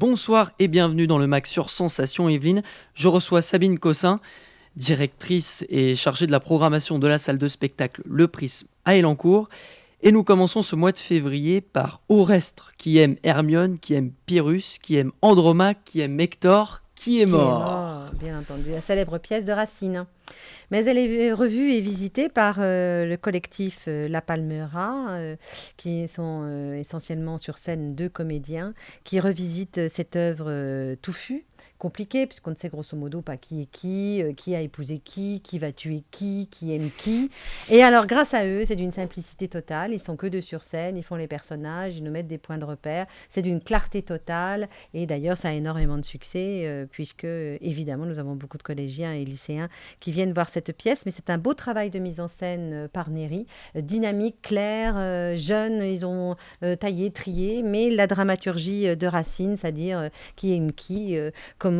Bonsoir et bienvenue dans le Mac sur Sensation Yveline. Je reçois Sabine Cossin, directrice et chargée de la programmation de la salle de spectacle Le Prisme à Elancourt. Et nous commençons ce mois de février par Orestre, qui aime Hermione, qui aime Pyrrhus, qui aime Andromaque, qui aime Hector, qui est Qui est mort. mort, bien entendu, la célèbre pièce de Racine. Mais elle est revue et visitée par le collectif La Palmera, qui sont essentiellement sur scène deux comédiens, qui revisitent cette œuvre touffue, compliquée, puisqu'on ne sait grosso modo pas qui a épousé qui va tuer qui aime qui. Et alors, grâce à eux, c'est d'une simplicité totale. Ils sont que deux sur scène, ils font les personnages, ils nous mettent des points de repère. C'est d'une clarté totale. Et d'ailleurs, ça a énormément de succès, puisque, évidemment, nous avons beaucoup de collégiens et lycéens qui viennent voir cette pièce. Mais c'est un beau travail de mise en scène par Néry, dynamique, clair, jeune. Ils ont taillé, trié, mais la dramaturgie de Racine, c'est-à-dire qui aime qui, comment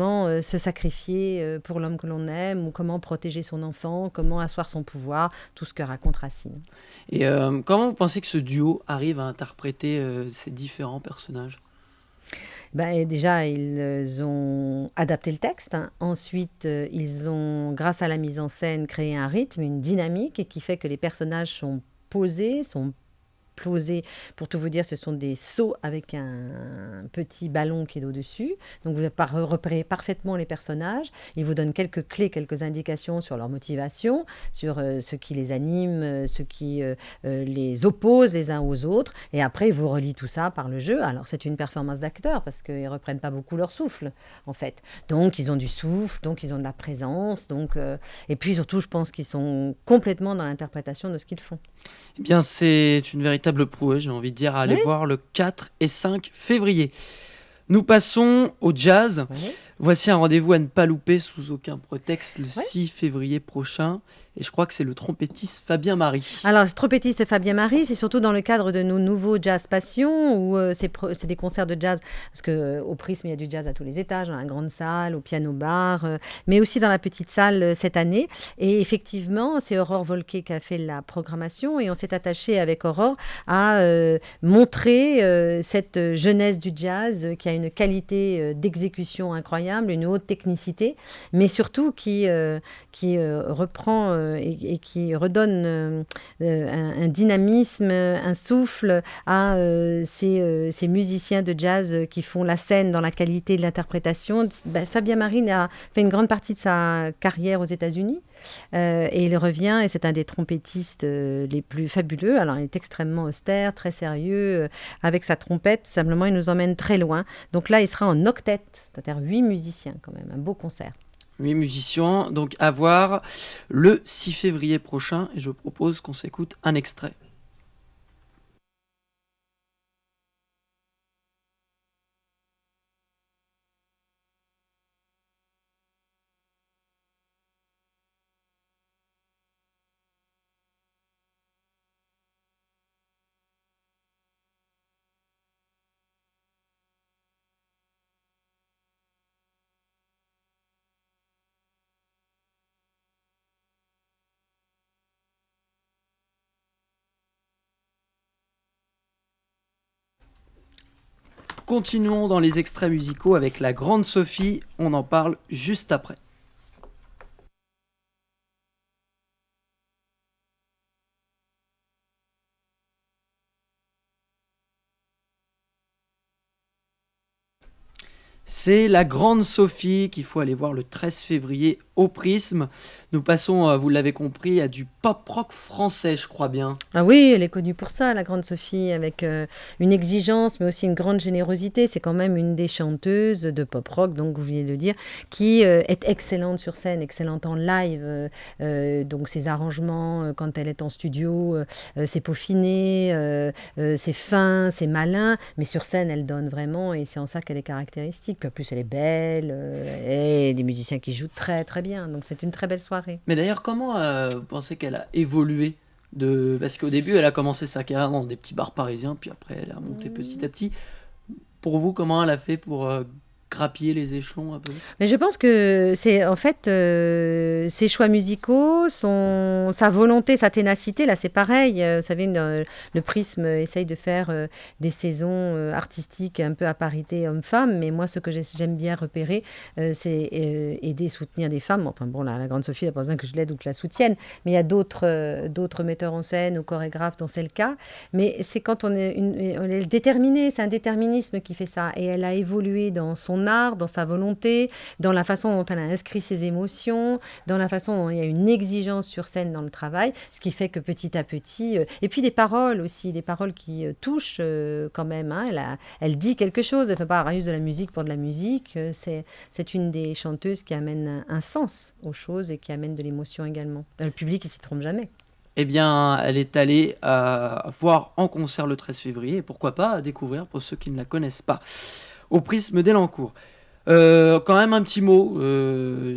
se sacrifier pour l'homme que l'on aime, ou comment protéger son enfant, comment asseoir son pouvoir, tout ce que raconte Racine. Et comment vous pensez que ce duo arrive à interpréter ces différents personnages? Ben, déjà, ils ont adapté le texte, hein. Ensuite, ils ont, grâce à la mise en scène, créé un rythme, une dynamique qui fait que les personnages sont posés, sont plosés. Pour tout vous dire, ce sont des seaux avec un petit ballon qui est au-dessus. Donc, vous repérez parfaitement les personnages. Ils vous donnent quelques clés, quelques indications sur leur motivation, sur ce qui les anime, ce qui les oppose les uns aux autres. Et après, ils vous relient tout ça par le jeu. Alors, c'est une performance d'acteur parce qu'ils ne reprennent pas beaucoup leur souffle, en fait. Donc, ils ont du souffle, donc ils ont de la présence. Et puis, surtout, je pense qu'ils sont complètement dans l'interprétation de ce qu'ils font. Eh bien, c'est une véritable prouesse, j'ai envie de dire, à aller Oui, voir le 4 et 5 février. Nous passons au jazz. oui, Voici un rendez-vous à ne pas louper sous aucun prétexte le oui. 6 février prochain. Et je crois que c'est le trompettiste Fabien Marie. Alors, trompettiste Fabien Marie, c'est surtout dans le cadre de nos nouveaux Jazz Passion, où c'est des concerts de jazz, parce qu'au Prisme, il y a du jazz à tous les étages, dans la grande salle, au piano-bar, mais aussi dans la petite salle cette année. Et effectivement, c'est Aurore Volquet qui a fait la programmation, et on s'est attaché avec Aurore à montrer cette jeunesse du jazz qui a une qualité d'exécution incroyable, une haute technicité, mais surtout qui reprend et qui redonne un dynamisme, un souffle à ces musiciens de jazz qui font la scène dans la qualité de l'interprétation. Ben, Fabien Marine a fait une grande partie de sa carrière aux États-Unis. Et il revient et c'est un des trompettistes les plus fabuleux. Alors il est extrêmement austère, très sérieux, avec sa trompette. Simplement, il nous emmène très loin. Donc là, il sera en octet, c'est-à-dire 8 musiciens quand même. Un beau concert. 8 musiciens, donc à voir le 6 février prochain. Et je propose qu'on s'écoute un extrait. Continuons dans les extraits musicaux avec la Grande Sophie. On en parle juste après. C'est la Grande Sophie qu'il faut aller voir le 13 février au Prisme. Nous passons, vous l'avez compris, à du pop-rock français, je crois bien. Ah oui, elle est connue pour ça, la grande Sophie, avec une exigence, mais aussi une grande générosité. C'est quand même une des chanteuses de pop-rock, donc vous venez de le dire, qui est excellente sur scène, excellente en live. Donc ses arrangements, quand elle est en studio, c'est peaufiné, c'est fin, c'est malin, mais sur scène, elle donne vraiment, et c'est en ça qu'elle est caractéristique. Puis en plus, elle est belle, et des musiciens qui jouent très très bien, donc c'est une très belle soirée. Mais d'ailleurs, comment vous pensez qu'elle a évolué Parce qu'au début, elle a commencé sa carrière dans des petits bars parisiens, puis après, elle a monté petit à petit. Pour vous, comment elle a fait pour grappiller les échelons un peu? Mais je pense que c'est en fait ses choix musicaux, sa volonté, sa ténacité. Là, c'est pareil. Vous savez, le Prisme essaye de faire des saisons artistiques un peu à parité homme-femme. Mais moi, ce que j'aime bien repérer, c'est aider, soutenir des femmes. Enfin bon, la grande Sophie, elle n'a pas besoin que je l'aide ou que je la soutienne. Mais il y a d'autres metteurs en scène ou chorégraphes dont c'est le cas. Mais c'est quand on est déterminé, c'est un déterminisme qui fait ça. Et elle a évolué dans son art, dans sa volonté, dans la façon dont elle a inscrit ses émotions, dans la façon dont il y a une exigence sur scène dans le travail, ce qui fait que petit à petit... et puis des paroles aussi, des paroles qui touchent quand même. Hein. Elle dit quelque chose, elle ne fait pas juste de la musique pour de la musique. C'est une des chanteuses qui amène un sens aux choses et qui amène de l'émotion également. Le public, il ne s'y trompe jamais. Eh bien, elle est allée voir en concert le 13 février, et pourquoi pas à découvrir pour ceux qui ne la connaissent pas, au Prisme d'Elancourt. Quand même un petit mot,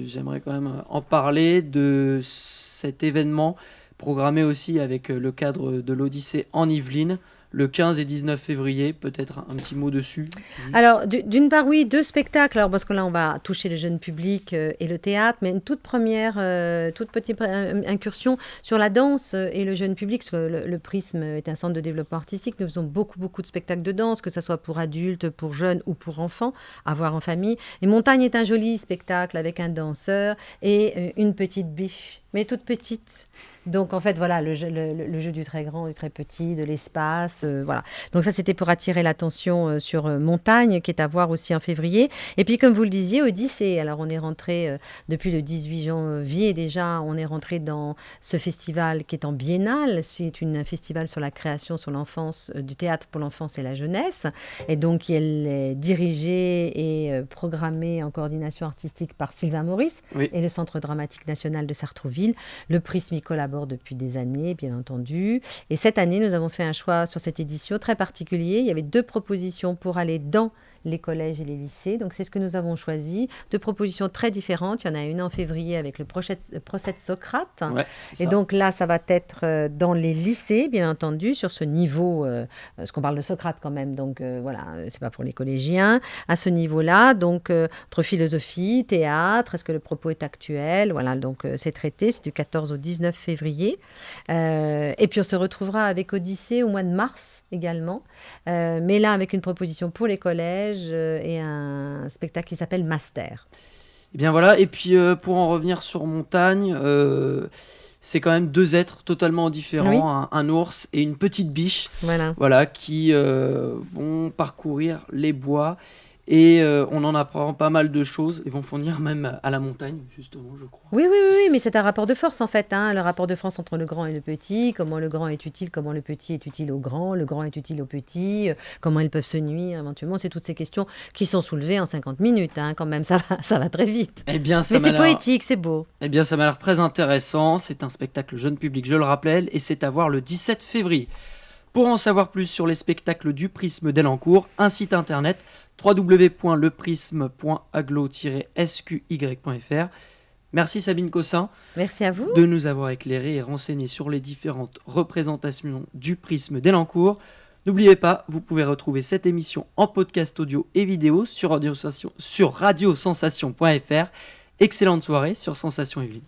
j'aimerais quand même en parler de cet événement programmé aussi avec le cadre de l'Odyssée en Yvelines, le 15 et 19 février, peut-être un petit mot dessus. Alors, d'une part, oui, 2 spectacles, alors, parce que là, on va toucher le jeune public et le théâtre, mais une toute petite incursion sur la danse et le jeune public, parce que le Prisme est un centre de développement artistique. Nous faisons beaucoup de spectacles de danse, que ce soit pour adultes, pour jeunes ou pour enfants, à voir en famille. Et Montagne est un joli spectacle avec un danseur et une petite biche, mais toute petite. Donc, en fait, voilà, le jeu du très grand, du très petit, de l'espace, voilà. Donc ça, c'était pour attirer l'attention sur Montagne, qui est à voir aussi en février. Et puis, comme vous le disiez, Odyssée. Alors, on est rentré, depuis le 18 janvier déjà, on est rentré dans ce festival qui est en biennale. C'est un festival sur la création, sur l'enfance, du théâtre pour l'enfance et la jeunesse. Et donc, elle est dirigée et programmée en coordination artistique par Sylvain Maurice et le Centre dramatique national de Sartrouville. Le Prisme y collabore depuis des années, bien entendu. Et cette année, nous avons fait un choix sur cette édition très particulier. Il y avait 2 propositions pour aller dans les collèges et les lycées. Donc, c'est ce que nous avons choisi. 2 propositions très différentes. Il y en a une en février avec le procès de Socrate. Ouais, et donc là, ça va être dans les lycées, bien entendu, sur ce niveau, parce qu'on parle de Socrate quand même. Donc, voilà, c'est pas pour les collégiens. À ce niveau-là, donc, entre philosophie, théâtre, est-ce que le propos est actuel? Voilà, donc, c'est traité. C'est du 14 au 19 février. Et puis, on se retrouvera avec Odyssée au mois de mars également. Mais là, avec une proposition pour les collèges et un spectacle qui s'appelle Master. Et bien voilà, et puis pour en revenir sur Montagne, c'est quand même 2 êtres totalement différents, un ours et une petite biche, voilà qui vont parcourir les bois. Et on en apprend pas mal de choses. Ils vont fournir même à la montagne, justement, je crois. Oui, mais c'est un rapport de force, en fait. Hein, le rapport de force entre le grand et le petit. Comment le grand est utile, comment le petit est utile au grand. Le grand est utile au petit. Comment ils peuvent se nuire, éventuellement. C'est toutes ces questions qui sont soulevées en 50 minutes. Hein, quand même, ça va très vite. Eh bien, mais c'est poétique, c'est beau. Eh bien, ça m'a l'air très intéressant. C'est un spectacle jeune public, je le rappelle. Et c'est à voir le 17 février. Pour en savoir plus sur les spectacles du Prisme d'Elancourt, un site internet www.leprisme.aglo-sqy.fr. Merci Sabine Cossin. Merci à vous. De nous avoir éclairés et renseignés sur les différentes représentations du Prisme d'Elancourt. N'oubliez pas, vous pouvez retrouver cette émission en podcast audio et vidéo sur radiosensation.fr. Excellente soirée sur Sensation Yvelines.